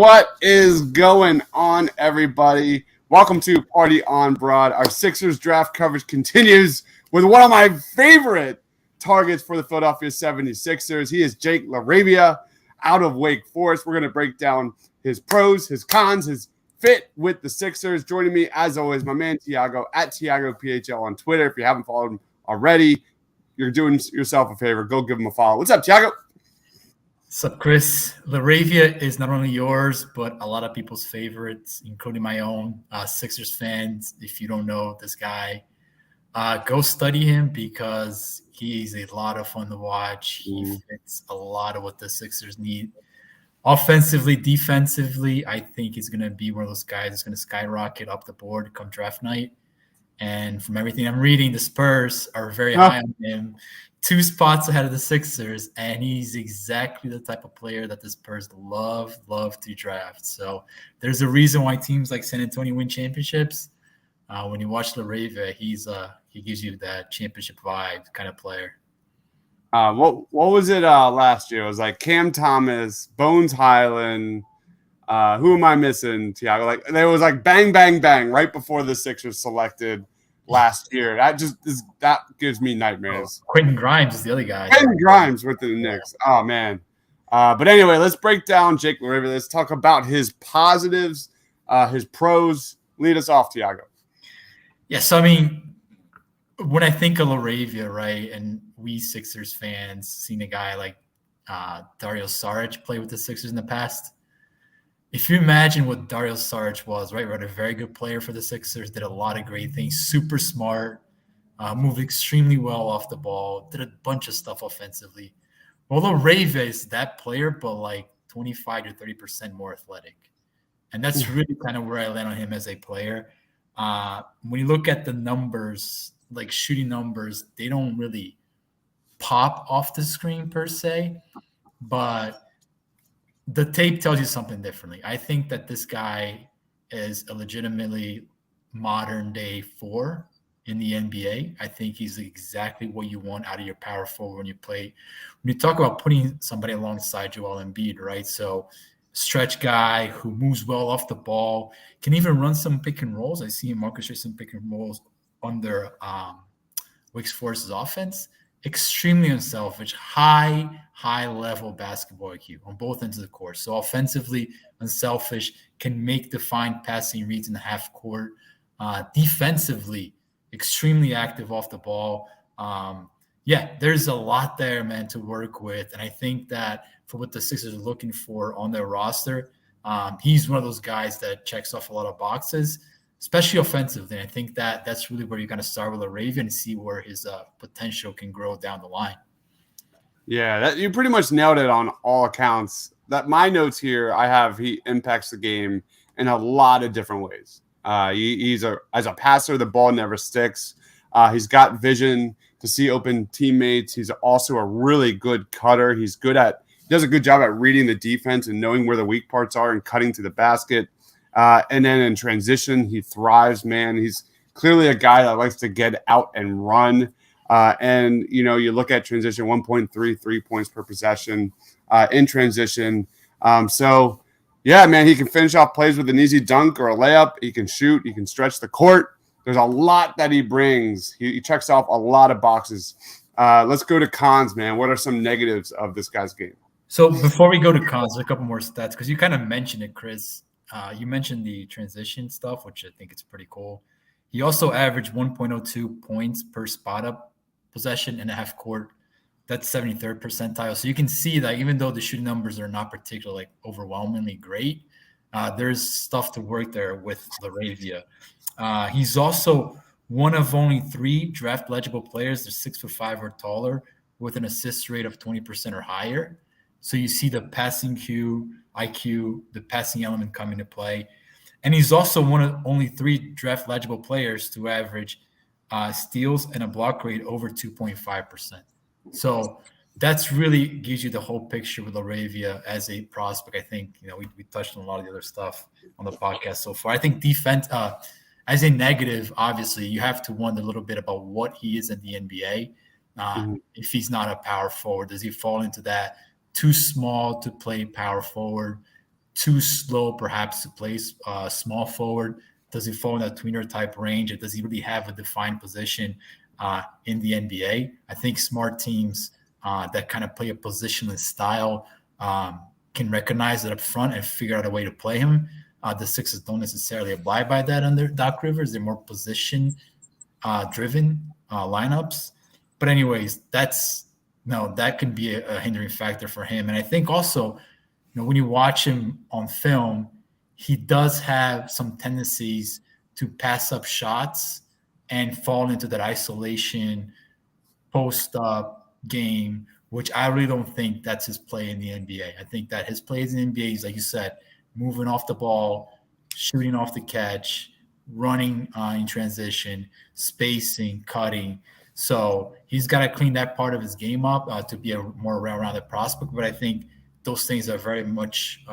What is going on, everybody? Welcome to Party on Broad. Our Sixers draft coverage continues with one of my favorite targets for the Philadelphia 76ers. He is Jake LaRavia out of Wake Forest. We're going to break down his pros, his cons, his fit with the Sixers. Joining me, as always, my man Tiago at TiagoPHL on Twitter. If you haven't followed him already, you're doing yourself a favor. Go give him a follow. What's up, Tiago? What's up, Chris? LaRavia is not only yours, but a lot of people's favorites, including my own. Sixers fans, if you don't know this guy, go study him because he's a lot of fun to watch. He fits a lot of what the Sixers need. Offensively, defensively, I think he's going to be one of those guys that's going to skyrocket up the board come draft night. And from everything I'm reading, the Spurs are very high on him, 2 spots ahead of the Sixers, and he's exactly the type of player that the Spurs love to draft. So there's a reason why teams like San Antonio win championships. When you watch LaRavia, he gives you that championship vibe kind of player. What was it last year? It was like Cam Thomas, Bones Highland. Who am I missing, Tiago? Like there was like bang, bang, bang right before the Sixers selected last year. That gives me nightmares. Quentin Grimes is the other guy. Quentin Grimes with the Knicks. Oh man. But anyway, let's break down Jake LaRavia. Let's talk about his positives, his pros. Lead us off, Tiago. Yeah, so I mean, when I think of LaRavia, right, and we Sixers fans seen a guy like Dario Saric play with the Sixers in the past. If you imagine what Dario Saric was, right, a very good player for the Sixers, did a lot of great things, super smart, moved extremely well off the ball, did a bunch of stuff offensively. Well, LaRavia is that player, but like 25 to 30% more athletic. And that's really kind of where I land on him as a player. When you look at the numbers, like shooting numbers, they don't really pop off the screen per se, but the tape tells you something differently. I think that this guy is a legitimately modern day 4 in the NBA. I think he's exactly what you want out of your power forward when you play. When you talk about putting somebody alongside Joel Embiid, right? So stretch guy who moves well off the ball, can even run some pick and rolls. I see him orchestrate some pick and rolls under Wake Forest's offense. Extremely unselfish, high level basketball IQ on both ends of the court. So offensively unselfish, can make defined passing reads in the half court. Defensively, extremely active off the ball. There's a lot there, man, to work with. And I think that for what the Sixers are looking for on their roster, he's one of those guys that checks off a lot of boxes, especially offensively. And I think that that's really where you're going to start with LaRavia and see where his potential can grow down the line. Yeah, you pretty much nailed it on all accounts. That my notes here, I have he impacts the game in a lot of different ways. As a passer, the ball never sticks. He's got vision to see open teammates. He's also a really good cutter. He does a good job at reading the defense and knowing where the weak parts are and cutting to the basket. And then in transition, he thrives, man. He's clearly a guy that likes to get out and run. And, you look at transition, 1.33 points per possession in transition. Yeah, man, he can finish off plays with an easy dunk or a layup. He can shoot. He can stretch the court. There's a lot that he brings. He checks off a lot of boxes. Let's go to cons, man. What are some negatives of this guy's game? So before we go to cons, a couple more stats, because you kind of mentioned it, Chris. You mentioned the transition stuff, which I think it's pretty cool. He also averaged 1.02 points per spot up possession in a half court. That's 73rd percentile. So you can see that even though the shooting numbers are not particularly overwhelmingly great, there's stuff to work there with LaRavia. He's also one of only 3 draft eligible players. They're 6'5" or taller with an assist rate of 20% or higher. So you see the passing IQ, the passing element come into play. And he's also one of only 3 draft eligible players to average steals and a block rate over 2.5%. So that's really gives you the whole picture with LaRavia as a prospect. I think, we touched on a lot of the other stuff on the podcast so far. I think defense, as a negative, obviously, you have to wonder a little bit about what he is in the NBA. If he's not a power forward, does he fall into that too small to play power forward? too slow perhaps to play small forward? Does he fall in that tweener type range, or does he really have a defined position in the NBA? I think smart teams that kind of play a positionless style can recognize it up front and figure out a way to play him. The Sixers don't necessarily abide by that under Doc Rivers. They're more position driven lineups. But anyways, that can be a hindering factor for him. And I think also, when you watch him on film, he does have some tendencies to pass up shots and fall into that isolation post-up game, which I really don't think that's his play in the NBA. I think that his plays in the NBA is, like you said, moving off the ball, shooting off the catch, running in transition, spacing, cutting. So he's got to clean that part of his game up to be a more rounded prospect. But I think those things are very much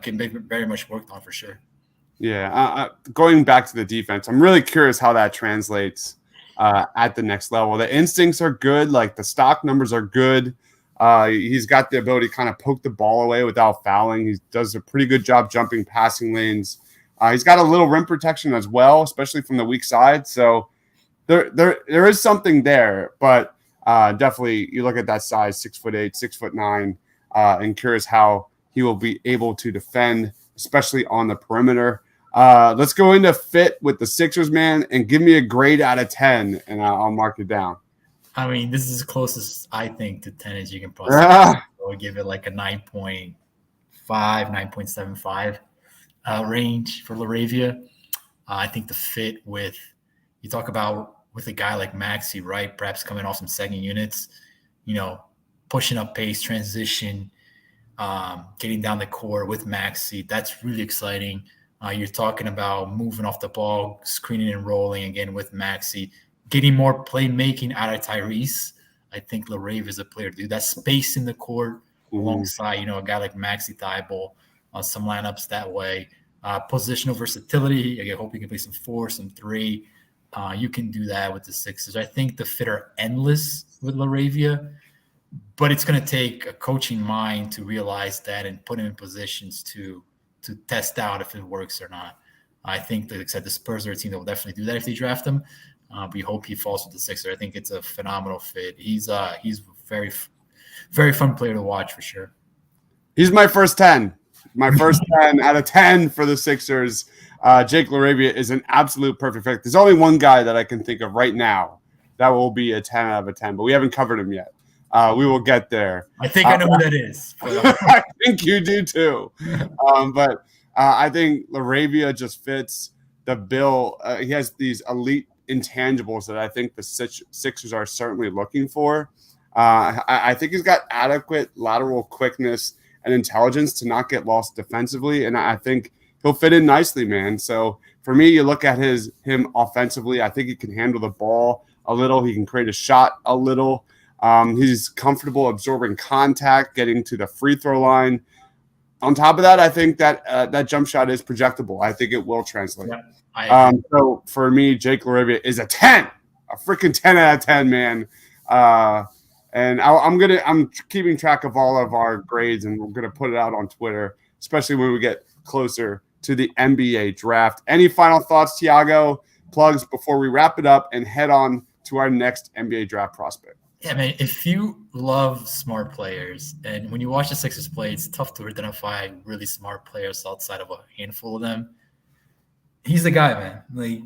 can be very much worked on for sure. Yeah. Going back to the defense, I'm really curious how that translates at the next level. The instincts are good. Like the stock numbers are good. He's got the ability to kind of poke the ball away without fouling. He does a pretty good job jumping passing lanes. He's got a little rim protection as well, especially from the weak side. So there is something there, but definitely you look at that size, 6'8", 6'9", and curious how he will be able to defend, especially on the perimeter. Let's go into fit with the Sixers, man, and give me a grade out of 10, and I'll mark it down. I mean, this is as close as I think to 10 as you can possibly. I would give it like a 9.5, 9.75 range for LaRavia. I think the fit with – you talk about with a guy like Maxey, right, perhaps coming off some second units, pushing up pace, transition, getting down the court with Maxey. That's really exciting. You're talking about moving off the ball, screening and rolling again with Maxey, getting more playmaking out of Tyrese. I think LaRavia is a player to do that. Space in the court alongside, a guy like Maxey Thybulle on some lineups that way. Positional versatility. I hope you can play some 4, some 3. You can do that with the Sixers. I think the fit are endless with LaRavia, but it's going to take a coaching mind to realize that and put him in positions to test out if it works or not. I think, like I said, the Spurs are a team that will definitely do that if they draft him. We hope he falls with the Sixers. I think it's a phenomenal fit. He's very, very fun player to watch for sure. He's my first 10. My first 10 out of 10 for the Sixers. Jake LaRavia is an absolute perfect fit. There's only one guy that I can think of right now that will be a 10 out of a 10, but we haven't covered him yet. We will get there. I think I know who that is. I think you do too. But I think LaRavia just fits the bill. He has these elite intangibles that I think the Sixers are certainly looking for. I think he's got adequate lateral quickness and intelligence to not get lost defensively, and I think he'll fit in nicely, man. So for me, you look at him offensively, I think he can handle the ball a little. He can create a shot a little. He's comfortable absorbing contact, getting to the free throw line. On top of that, I think that that jump shot is projectable. I think it will translate. Yeah, so for me, Jake LaRavia is a 10, a freaking 10 out of 10, man. And I'm keeping track of all of our grades, and we're gonna put it out on Twitter, especially when we get closer to the NBA draft. Any final thoughts, Tiago? Plugs before we wrap it up and head on to our next NBA draft prospect. Yeah, man, if you love smart players, and when you watch the Sixers play, it's tough to identify really smart players outside of a handful of them. He's the guy, man. Like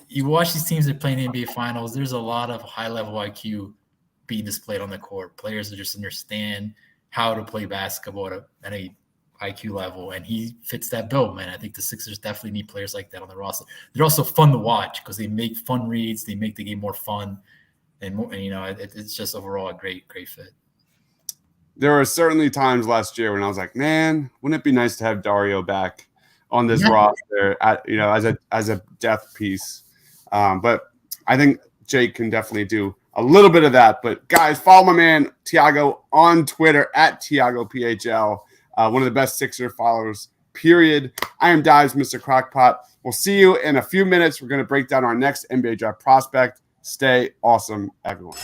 you watch these teams that play in the NBA Finals, there's a lot of high-level IQ being displayed on the court. Players that just understand how to play basketball at a IQ level, and he fits that bill, man. I think the Sixers definitely need players like that on the roster. They're also fun to watch because they make fun reads. They make the game more fun. And it's just overall a great fit. There were certainly times last year when I was like, man, wouldn't it be nice to have Dario back on this roster as a depth piece. But I think Jake can definitely do a little bit of that. But guys, follow my man Tiago on Twitter at TiagoPHL. One of the best Sixer followers, period. I am Dives, Mr. Crockpot. We'll see you in a few minutes. We're going to break down our next NBA draft prospect. Stay awesome, everyone.